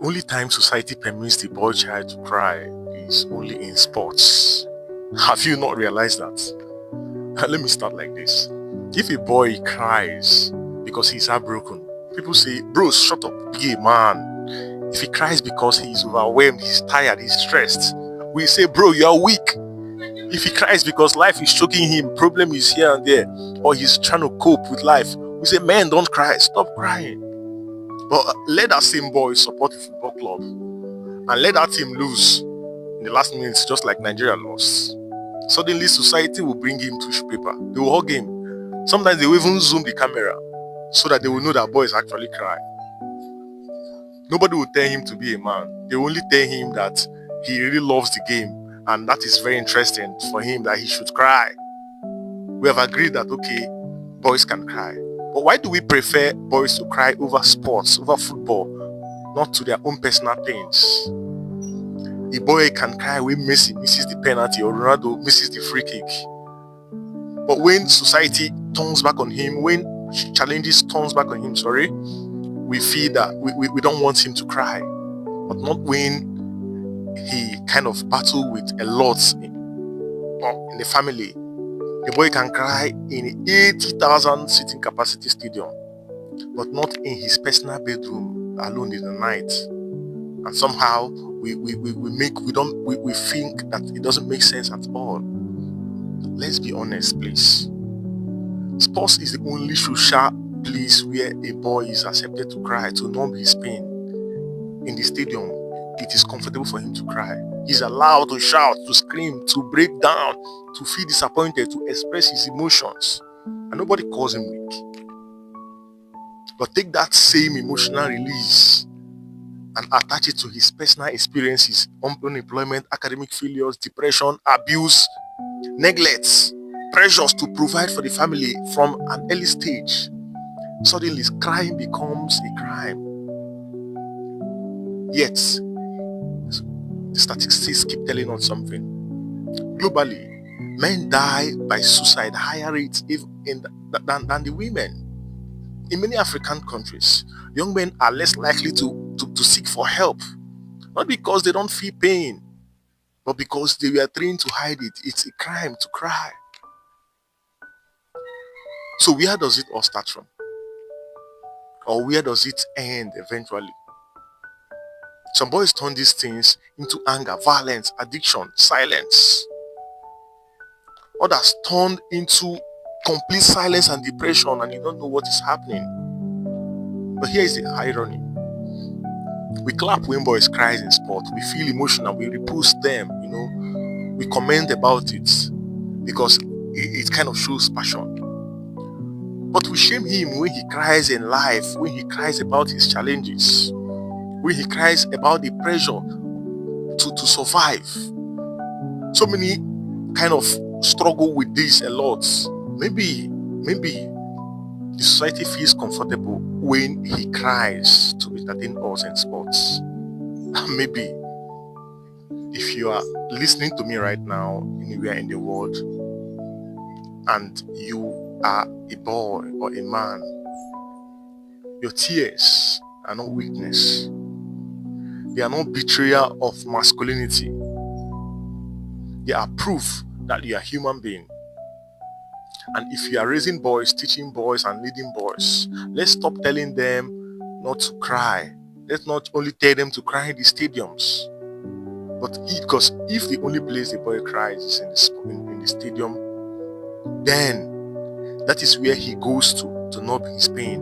only time society permits the boy child to cry is only in sports. Have you not realized that? Let me start like this. If a boy cries because he's heartbroken, people say, bro, shut up, be a man. If he cries because he's overwhelmed, he's tired, he's stressed, we say, bro, you're weak. If he cries because life is choking him, problem is here and there, or he's trying to cope with life, we say, man, don't cry, stop crying. But let that same boy support the football club and let that team lose in the last minutes, just like Nigeria lost. Suddenly, society will bring him tissue paper. They will hug him. Sometimes they will even zoom the camera so that they will know that boys actually cry. Nobody will tell him to be a man. They will only tell him that he really loves the game and that is very interesting for him, that he should cry. We have agreed that, okay, boys can cry. But why do we prefer boys to cry over sports, over football, not to their own personal pains? A boy can cry when Messi misses the penalty or Ronaldo misses the free kick. But when society turns back on him, when challenges turns back on him, we feel that we don't want him to cry. But not when he kind of battle with a lot in the family. A boy can cry in 80,000 seating capacity stadium, but not in his personal bedroom alone in the night. And somehow we think that it doesn't make sense at all. Let's be honest, please. Sports is the only social place where a boy is accepted to cry, to numb his pain. In the stadium, it is comfortable for him to cry. He's allowed to shout, to scream, to break down, to feel disappointed, to express his emotions. And nobody calls him weak. But take that same emotional release and attach it to his personal experiences, unemployment, academic failures, depression, abuse, neglect, pressures to provide for the family from an early stage. Suddenly, crying becomes a crime. Yet, the statistics keep telling us something. Globally, men die by suicide higher rates than the women. In many African countries, young men are less likely to seek for help. Not because they don't feel pain, but because they were trained to hide it. It's a crime to cry. So where does it all start from? Or where does it end eventually? Some boys turn these things into anger, violence, addiction, silence. Others turn into complete silence and depression, and you don't know what is happening. But here is the irony. We clap when boys cry in sport. We feel emotional. We repost them, We comment about it because it kind of shows passion. But we shame him when he cries in life, when he cries about his challenges, when he cries about the pressure to survive. So many kind of struggle with this a lot. Maybe the society feels comfortable when he cries to entertain us in sports. Maybe if you are listening to me right now anywhere in the world and you are a boy or a man, your tears are not weakness. They are not betrayal of masculinity. They are proof that you are a human being. And if you are raising boys, teaching boys and leading boys, let's stop telling them not to cry. Let's not only tell them to cry in the stadiums, but because if the only place the boy cries is in the stadium, then that is where he goes to numb his pain.